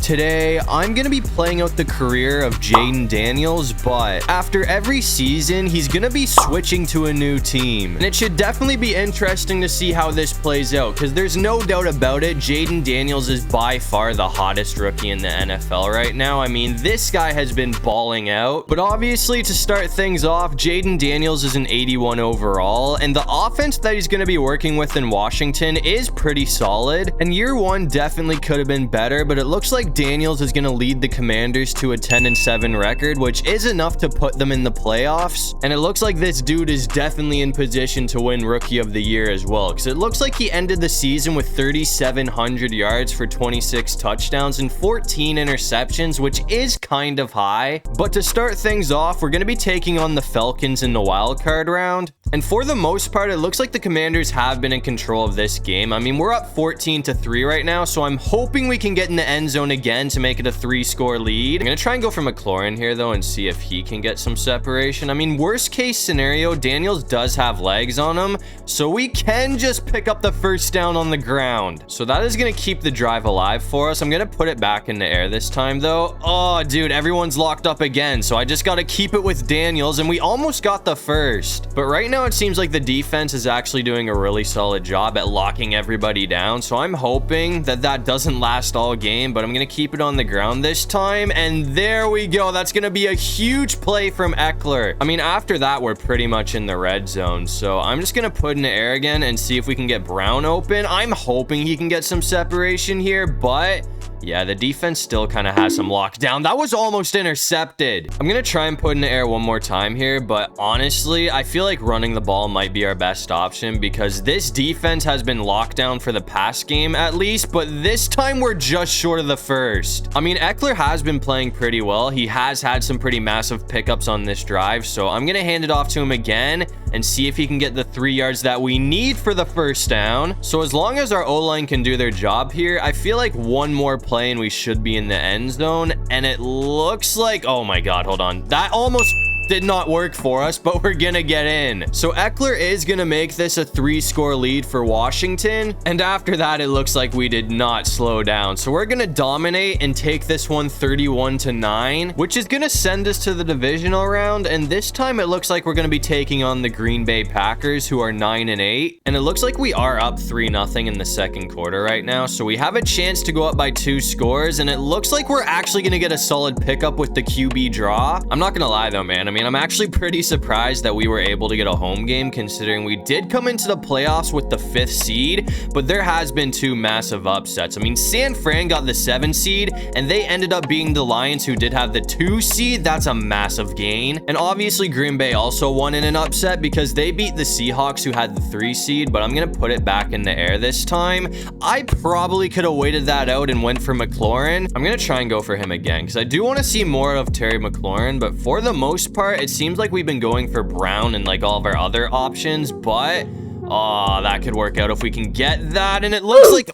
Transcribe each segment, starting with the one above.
Today, I'm going to be playing out the career of Jayden Daniels, but after every season, he's going to be switching to a new team. And it should definitely be interesting to see how this plays out, because there's no doubt about it, Jayden Daniels is by far the hottest rookie in the NFL right now. I mean, this guy has been balling out. But obviously, to start things off, Jayden Daniels is an 81 overall, and the offense that he's going to be working with in Washington is pretty solid. And year one definitely could have been better, but it looks like Daniels is going to lead the Commanders to a 10-7 record, which is enough to put them in the playoffs. And it looks like this dude is definitely in position to win Rookie of the Year as well, because it looks like he ended the season with 3,700 yards for 26 touchdowns and 14 interceptions, which is kind of high. But to start things off, we're going to be taking on the Falcons in the wild card round. And for the most part, it looks like the Commanders have been in control of this game. I mean, we're up 14-3 right now, so I'm hoping we can get in the end zone again to make it a 3-score lead. I'm going to try and go for McLaurin here, though, and see if he can get some separation. I mean, worst case scenario, Daniels does have legs on him, so we can just pick up the first down on the ground. So that is going to keep the drive alive for us. I'm going to put it back in the air this time, though. Oh, dude, everyone's locked up again, so I just got to keep it with Daniels, and we almost got the first. But right now, it seems like the defense is actually doing a really solid job at locking everybody down, so I'm hoping that that doesn't last all game, but I'm going to keep it on the ground this time, and there we go. That's going to be a huge play from Eckler. I mean, after that, we're pretty much in the red zone, so I'm just going to put in the air again and see if we can get Brown open. I'm hoping he can get some separation here, but yeah, the defense still kind of has him locked down. That was almost intercepted. I'm going to try and put in the air one more time here, but honestly, I feel like running the ball might be our best option because this defense has been locked down for the past game at least, but this time we're just short of the first. I mean, Eckler has been playing pretty well. He has had some pretty massive pickups on this drive, so I'm going to hand it off to him again and see if he can get the 3 yards that we need for the first down. So as long as our O-line can do their job here, I feel like one more play and we should be in the end zone. And it looks like, oh my God, hold on. That almost did not work for us, but we're gonna get in. So Eckler is gonna make this a 3-score lead for Washington. And after that, it looks like we did not slow down. So we're gonna dominate and take this one 31-9, which is gonna send us to the divisional round. And this time it looks like we're gonna be taking on the Green Bay Packers, who are 9-8. And it looks like we are up 3-0 in the second quarter right now. So we have a chance to go up by 2 scores. And it looks like we're actually gonna get a solid pickup with the QB draw. I'm not gonna lie though, man. I mean, I'm actually pretty surprised that we were able to get a home game considering we did come into the playoffs with the 5th seed, but there has been 2 massive upsets. I mean, San Fran got the 7 seed and they ended up being the Lions, who did have the 2 seed. That's a massive gain. And obviously Green Bay also won in an upset because they beat the Seahawks, who had the 3 seed, but I'm going to put it back in the air this time. I probably could have waited that out and went for McLaurin. I'm going to try and go for him again because I do want to see more of Terry McLaurin, but for the most part, it seems like we've been going for Brown and like all of our other options, but oh, that could work out if we can get that. And it looks like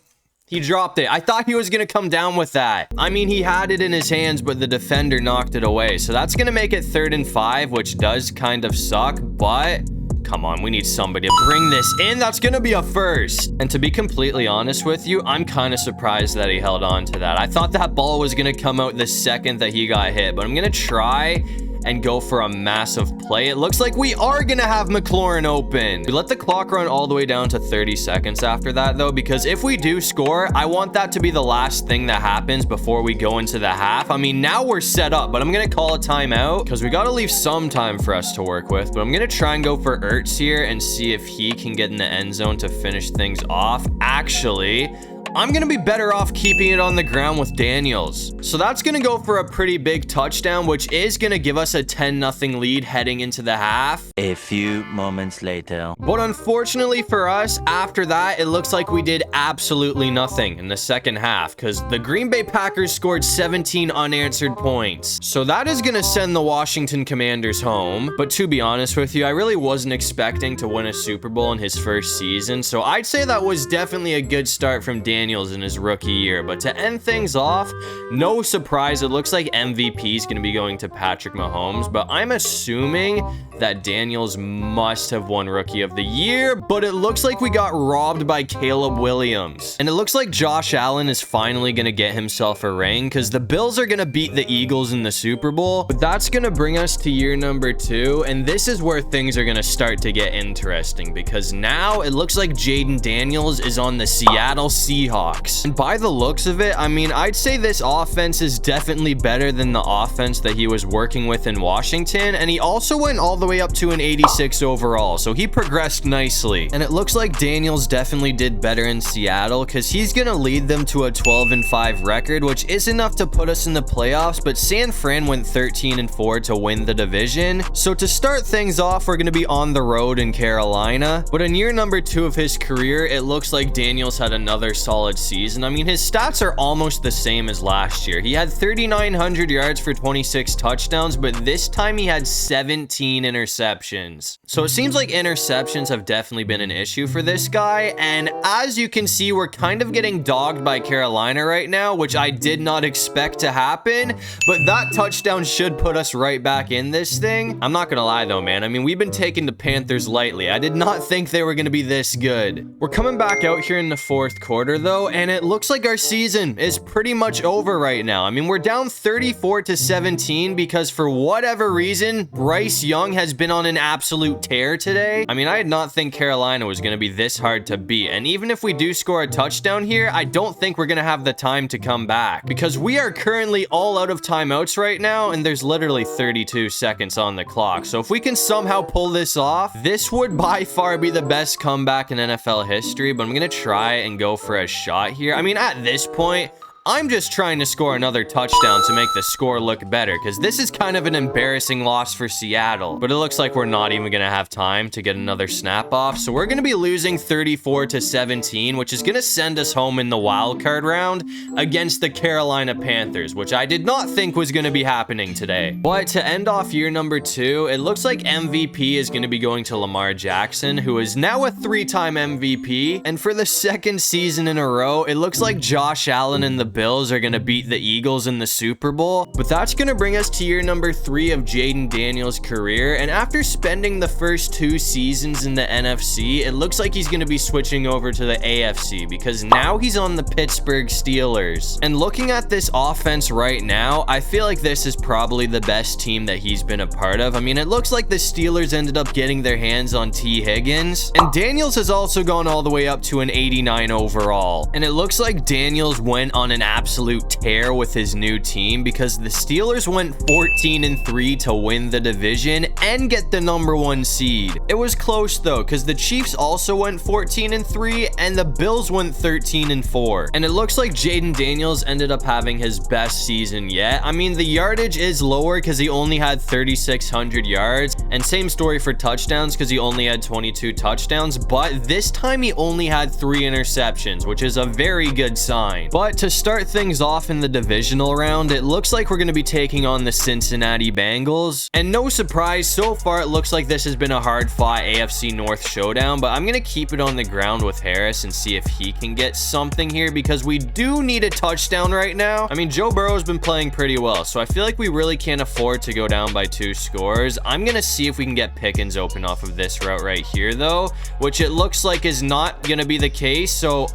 he dropped it. I thought he was going to come down with that. I mean, he had it in his hands, but the defender knocked it away. So that's going to make it 3rd and 5, which does kind of suck, but come on, we need somebody to bring this in. That's going to be a first. And to be completely honest with you, I'm kind of surprised that he held on to that. I thought that ball was going to come out the second that he got hit, but I'm going to try and go for a massive play. It looks like we are gonna have McLaurin open. We let the clock run all the way down to 30 seconds after that, though, because if we do score, I want that to be the last thing that happens before we go into the half. I mean, now we're set up, but I'm gonna call a timeout because we gotta leave some time for us to work with. But I'm gonna try and go for Ertz here and see if he can get in the end zone to finish things off. Actually, I'm going to be better off keeping it on the ground with Daniels. So that's going to go for a pretty big touchdown, which is going to give us a 10-0 lead heading into the half. A few moments later. But unfortunately for us, after that, it looks like we did absolutely nothing in the second half because the Green Bay Packers scored 17 unanswered points. So that is going to send the Washington Commanders home. But to be honest with you, I really wasn't expecting to win a Super Bowl in his first season. So I'd say that was definitely a good start from Daniels Daniels in his rookie year. But to end things off, no surprise, it looks like MVP is going to be going to Patrick Mahomes, but I'm assuming that Daniels must have won Rookie of the Year, but it looks like we got robbed by Caleb Williams. And it looks like Josh Allen is finally going to get himself a ring because the Bills are going to beat the Eagles in the Super Bowl. But that's going to bring us to year number 2, and this is where things are going to start to get interesting because now it looks like Jayden Daniels is on the Seattle Seahawks. And by the looks of it, I mean, I'd say this offense is definitely better than the offense that he was working with in Washington, and he also went all the way up to an 86 overall, so he progressed nicely. And it looks like Daniels definitely did better in Seattle because he's gonna lead them to a 12-5 record, which is enough to put us in the playoffs, but San Fran went 13-4 to win the division. So to start things off, we're gonna be on the road in Carolina. But in year number 2 of his career, it looks like Daniels had another solid season. I mean, his stats are almost the same as last year. He had 3,900 yards for 26 touchdowns, but this time he had 17 interceptions. So it seems like interceptions have definitely been an issue for this guy, and as you can see, we're kind of getting dogged by Carolina right now, which I did not expect to happen, but that touchdown should put us right back in this thing. I'm not gonna lie though, man. I mean, we've been taking the Panthers lightly. I did not think they were gonna be this good. We're coming back out here in the 4th quarter though, and it looks like our season is pretty much over right now. I mean, we're down 34-17 because for whatever reason, Bryce Young has been on an absolute tear today. I mean, I did not think Carolina was going to be this hard to beat. And even if we do score a touchdown here, I don't think we're going to have the time to come back because we are currently all out of timeouts right now. And there's literally 32 seconds on the clock. So if we can somehow pull this off, this would by far be the best comeback in NFL history. But I'm going to try and go for a shot here. I mean, at this point, I'm just trying to score another touchdown to make the score look better because this is kind of an embarrassing loss for Seattle. But it looks like we're not even going to have time to get another snap off. So we're going to be losing 34-17, which is going to send us home in the wild card round against the Carolina Panthers, which I did not think was going to be happening today. But to end off year number 2, it looks like MVP is going to be going to Lamar Jackson, who is now a 3-time MVP. And for the 2nd season in a row, it looks like Josh Allen and the Bills are going to beat the Eagles in the Super Bowl. But that's going to bring us to year number 3 of Jayden Daniels' career. And after spending the first 2 seasons in the NFC, it looks like he's going to be switching over to the AFC because now he's on the Pittsburgh Steelers. And looking at this offense right now, I feel like this is probably the best team that he's been a part of. I mean, it looks like the Steelers ended up getting their hands on T. Higgins. And Daniels has also gone all the way up to an 89 overall. And it looks like Daniels went on an absolute tear with his new team because the Steelers went 14-3 to win the division and get the number 1 seed. It was close though because the Chiefs also went 14-3 and the Bills went 13-4. And it looks like Jayden Daniels ended up having his best season yet. I mean, the yardage is lower because he only had 3,600 yards, and same story for touchdowns because he only had 22 touchdowns, but this time he only had 3 interceptions, which is a very good sign. But to start things off in the divisional round, it looks like we're going to be taking on the Cincinnati Bengals. And no surprise, so far it looks like this has been a hard-fought AFC North showdown, but I'm going to keep it on the ground with Harris and see if he can get something here because we do need a touchdown right now. I mean, Joe Burrow's been playing pretty well, so I feel like we really can't afford to go down by 2 scores. I'm going to see if we can get Pickens open off of this route right here, though, which it looks like is not going to be the case. So,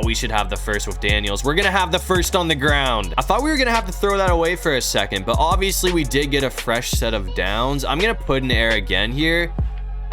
we should have the first with Daniels. We're going to have the first on the ground. I thought we were going to have to throw that away for a second, but obviously we did get a fresh set of downs. I'm going to put in air again here.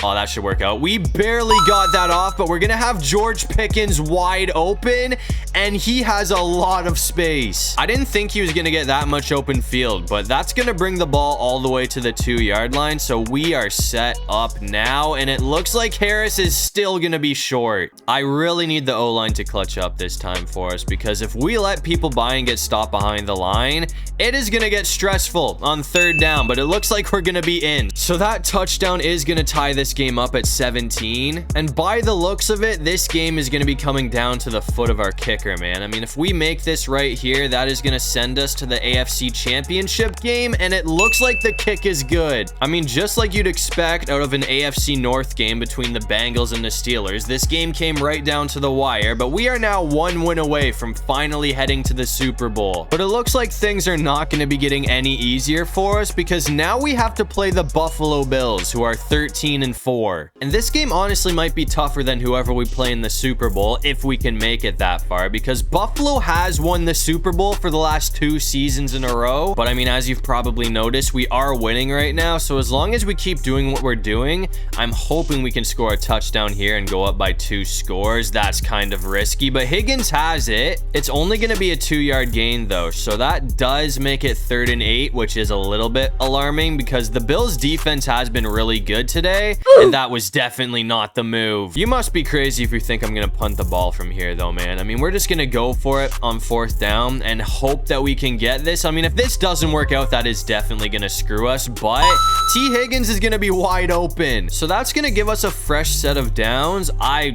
Oh, that should work out. We barely got that off, but we're going to have George Pickens wide open, and he has a lot of space. I didn't think he was going to get that much open field, but that's going to bring the ball all the way to the 2-yard line, so we are set up now, and it looks like Harris is still going to be short. I really need the O-line to clutch up this time for us, because if we let people by and get stopped behind the line, it is going to get stressful on 3rd down, but it looks like we're going to be in. So that touchdown is going to tie this game up at 17. And by the looks of it, this game is going to be coming down to the foot of our kicker, man. I mean, if we make this right here, that is going to send us to the AFC Championship game, and it looks like the kick is good. I mean, just like you'd expect out of an AFC North game between the Bengals and the Steelers, this game came right down to the wire, but we are now 1 win away from finally heading to the Super Bowl. But it looks like things are not going to be getting any easier for us, because now we have to play the Buffalo Bills, who are 13-4. And this game honestly might be tougher than whoever we play in the Super Bowl, if we can make it that far, because Buffalo has won the Super Bowl for the last 2 seasons in a row. But I mean, as you've probably noticed, we are winning right now, so as long as we keep doing what we're doing, I'm hoping we can score a touchdown here and go up by 2 scores. That's kind of risky, but Higgins has it. It's only going to be a 2-yard gain though, so that does make it 3rd and 8, which is a little bit alarming because the Bills defense has been really good today, and that was definitely not the move. You must be crazy if you think I'm going to punt the ball from here though, man. I mean, we're just going to go for it on 4th down and hope that we can get this. I mean, if this doesn't work out, that is definitely going to screw us, but T. Higgins is going to be wide open, so that's going to give us a fresh set of downs.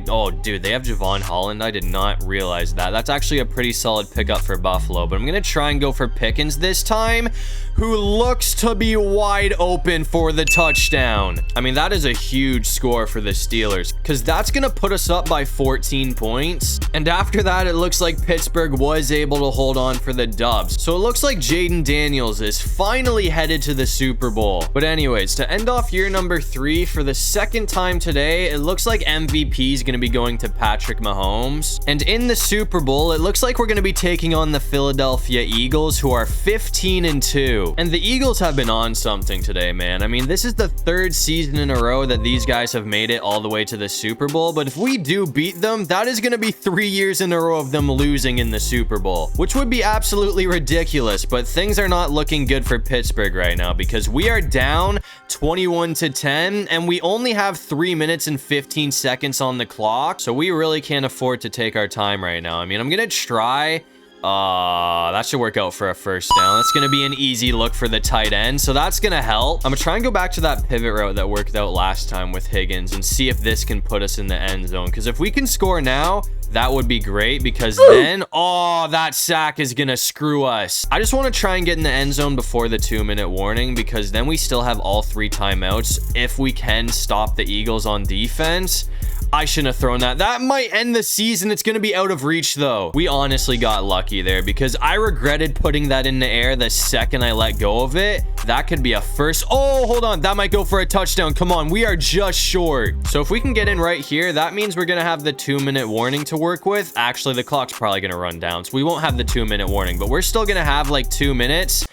Oh dude, they have Javon Holland. I did not realize that. That's actually a pretty solid pickup for Buffalo, but I'm going to try and go for Pickens this time, who looks to be wide open for the touchdown. I mean, that is a huge score for the Steelers, because that's going to put us up by 14 points. And after that, it looks like Pittsburgh was able to hold on for the dubs. So it looks like Jayden Daniels is finally headed to the Super Bowl. But anyways, to end off year number 3 for the 2nd time today, it looks like MVP is going to be going to Patrick Mahomes. And in the Super Bowl, it looks like we're going to be taking on the Philadelphia Eagles, who are 15-2. And the Eagles have been on something today, man. I mean, this is the 3rd season in a row that these guys have made it all the way to the Super Bowl. But if we do beat them, that is going to be 3 years in a row of them losing in the Super Bowl, which would be absolutely ridiculous. But things are not looking good for Pittsburgh right now, because we are down 21-10, and we only have 3 minutes and 15 seconds on the clock. So we really can't afford to take our time right now. I mean, I'm going to try. That should work out for a 1st down. That's going to be an easy look for the tight end, so that's going to help. I'm going to try and go back to that pivot route that worked out last time with Higgins and see if this can put us in the end zone, because if we can score now, that would be great, because then, that sack is going to screw us. I just want to try and get in the end zone before the 2-minute warning, because then we still have all 3 timeouts if we can stop the Eagles on defense. I shouldn't have thrown that. That might end the season. It's going to be out of reach, though. We honestly got lucky there, because I regretted putting that in the air the second I let go of it. That could be a 1st. Oh, hold on. That might go for a touchdown. Come on. We are just short. So if we can get in right here, that means we're going to have the 2-minute warning to work with. Actually, the clock's probably going to run down, so we won't have the 2-minute warning, but we're still going to have like 2 minutes.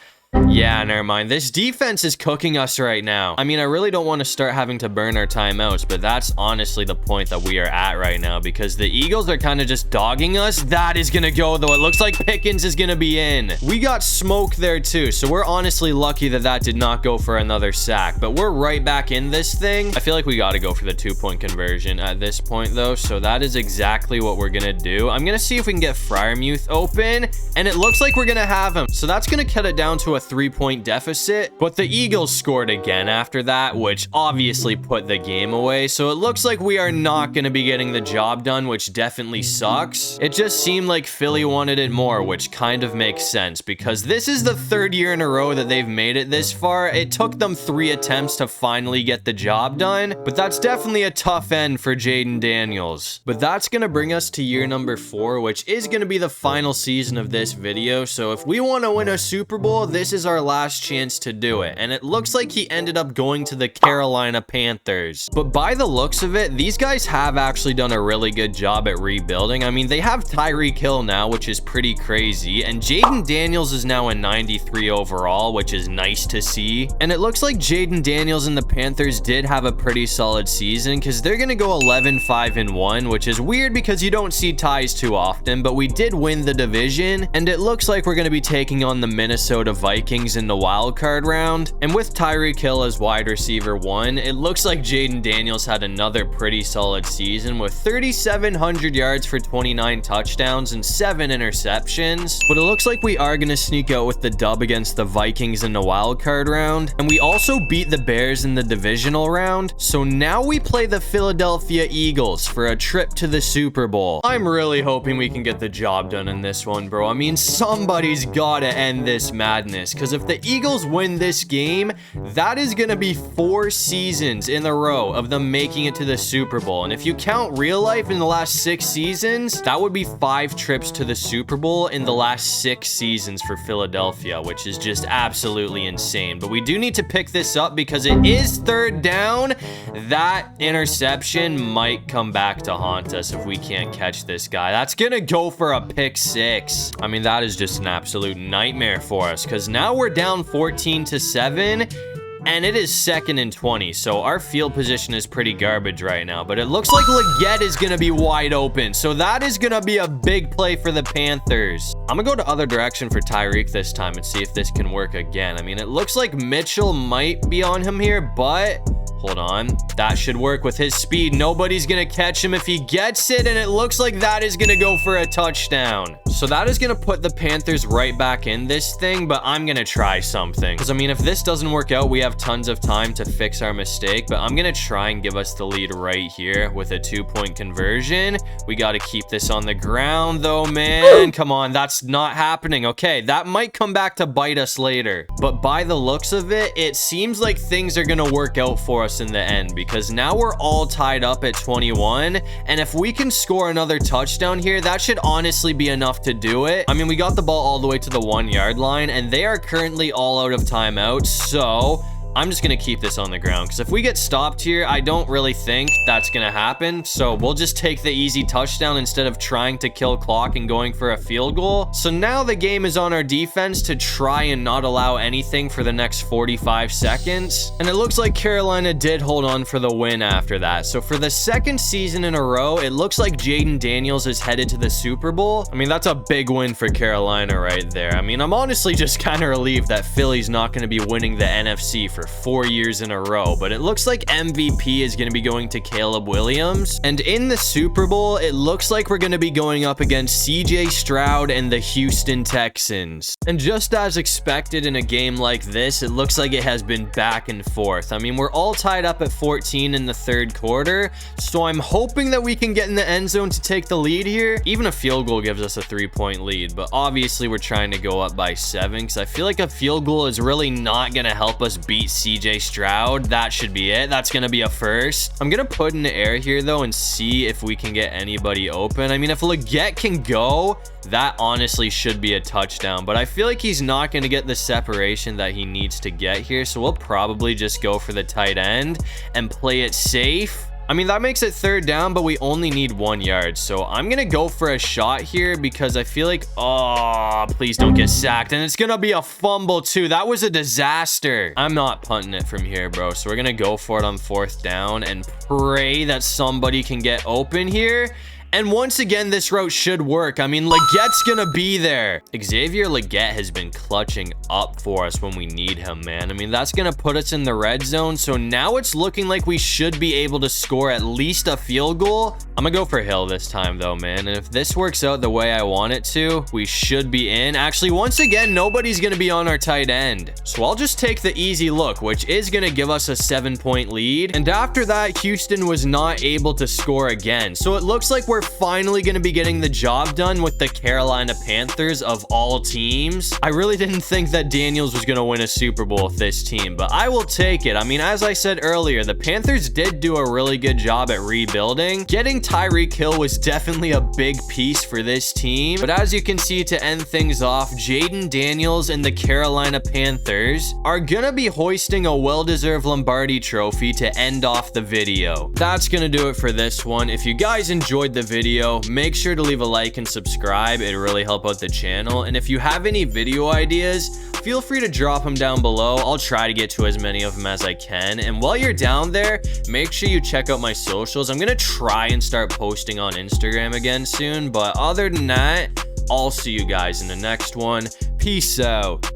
Yeah, never mind. This defense is cooking us right now. I mean, I really don't want to start having to burn our timeouts, but that's honestly the point that we are at right now, because the Eagles are kind of just dogging us. That is going to go, though. It looks like Pickens is going to be in. We got smoke there, too, so we're honestly lucky that that did not go for another sack, but we're right back in this thing. I feel like we got to go for the 2-point conversion at this point, though, so that is exactly what we're going to do. I'm going to see if we can get Freiermuth open, and it looks like we're going to have him, so that's going to cut it down to a 3-point deficit, but the Eagles scored again after that, which obviously put the game away. So it looks like we are not going to be getting the job done, which definitely sucks. It just seemed like Philly wanted it more, which kind of makes sense, because this is the 3rd year in a row that they've made it this far. It took them 3 attempts to finally get the job done, but that's definitely a tough end for Jayden Daniels. But that's going to bring us to year number 4, which is going to be the final season of this video. So if we want to win a Super Bowl, this is our last chance to do it, and it looks like he ended up going to the Carolina Panthers. But by the looks of it, these guys have actually done a really good job at rebuilding. I mean, they have Tyreek Hill now, which is pretty crazy, and Jayden Daniels is now a 93 overall, which is nice to see. And it looks like Jayden Daniels and the Panthers did have a pretty solid season, because they're gonna go 11-5-1, which is weird because you don't see ties too often, but we did win the division, and it looks like we're gonna be taking on the Minnesota Vikings Vikings in the wildcard round. And with Tyreek Hill as wide receiver 1, it looks like Jayden Daniels had another pretty solid season with 3,700 yards for 29 touchdowns and 7 interceptions. But it looks like we are going to sneak out with the dub against the Vikings in the wildcard round. And we also beat the Bears in the divisional round. So now we play the Philadelphia Eagles for a trip to the Super Bowl. I'm really hoping we can get the job done in this one, bro. I mean, somebody's got to end this madness, because if the Eagles win this game, that is going to be 4 seasons in a row of them making it to the Super Bowl. And if you count real life in the last 6 seasons, that would be 5 trips to the Super Bowl in the last 6 seasons for Philadelphia, which is just absolutely insane. But we do need to pick this up because it is 3rd down. That interception might come back to haunt us if we can't catch this guy. That's gonna go for a pick 6. I mean, that is just an absolute nightmare for us, because now we're down 14-7. And it is 2nd and 20, so our field position is pretty garbage right now. But it looks like Leggett is going to be wide open, so that is going to be a big play for the Panthers. I'm going to go the other direction for Tyreek this time and see if this can work again. I mean, it looks like Mitchell might be on him here, but... hold on. That should work with his speed. Nobody's going to catch him if he gets it, and it looks like that is going to go for a touchdown. So that is going to put the Panthers right back in this thing, but I'm going to try something. Because, I mean, if this doesn't work out, we have tons of time to fix our mistake, but I'm going to try and give us the lead right here with a 2-point conversion. We got to keep this on the ground, though, man. Come on, that's not happening. Okay, that might come back to bite us later. But by the looks of it, it seems like things are going to work out for us in the end, because now we're all tied up at 21, and if we can score another touchdown here, that should honestly be enough to do it. I mean, we got the ball all the way to the 1-yard line, and they are currently all out of timeouts, so I'm just going to keep this on the ground, because if we get stopped here, I don't really think that's going to happen. So we'll just take the easy touchdown instead of trying to kill clock and going for a field goal. So now the game is on our defense to try and not allow anything for the next 45 seconds. And it looks like Carolina did hold on for the win after that. So for the 2nd season in a row, it looks like Jayden Daniels is headed to the Super Bowl. I mean, that's a big win for Carolina right there. I mean, I'm honestly just kind of relieved that Philly's not going to be winning the NFC for 4 years in a row, but it looks like MVP is going to be going to Caleb Williams. And in the Super Bowl, it looks like we're going to be going up against CJ Stroud and the Houston Texans. And just as expected in a game like this, it looks like it has been back and forth. I mean, we're all tied up at 14 in the 3rd quarter, so I'm hoping that we can get in the end zone to take the lead here. Even a field goal gives us a 3-point lead, but obviously we're trying to go up by 7, because I feel like a field goal is really not going to help us beat CJ Stroud. That should be it. That's going to be a first. I'm going to put in the air here, though, and see if we can get anybody open. I mean, if Leggett can go, that honestly should be a touchdown, but I feel like he's not going to get the separation that he needs to get here, so we'll probably just go for the tight end and play it safe. I mean, that makes it 3rd down, but we only need 1 yard. So I'm going to go for a shot here because I feel like, oh, please don't get sacked. And it's going to be a fumble too. That was a disaster. I'm not punting it from here, bro. So we're going to go for it on 4th down and pray that somebody can get open here. And once again, this route should work. I mean, Leggett's gonna be there. Xavier Leggett has been clutching up for us when we need him, man. I mean, that's gonna put us in the red zone. So now it's looking like we should be able to score at least a field goal. I'm gonna go for Hill this time, though, man. And if this works out the way I want it to, we should be in. Actually, once again, nobody's gonna be on our tight end. So I'll just take the easy look, which is gonna give us a 7-point lead. And after that, Houston was not able to score again. So it looks like we're finally going to be getting the job done with the Carolina Panthers of all teams. I really didn't think that Daniels was going to win a Super Bowl with this team, but I will take it. I mean, as I said earlier, the Panthers did do a really good job at rebuilding. Getting Tyreek Hill was definitely a big piece for this team, but as you can see, to end things off, Jayden Daniels and the Carolina Panthers are going to be hoisting a well-deserved Lombardi trophy to end off the video. That's going to do it for this one. If you guys enjoyed the video, make sure to leave a like and subscribe. It really help out the channel. And if you have any video ideas, feel free to drop them down below. I'll try to get to as many of them as I can. And while you're down there, make sure you check out my socials. I'm gonna try and start posting on Instagram again soon, but other than that, I'll see you guys in the next one. Peace out.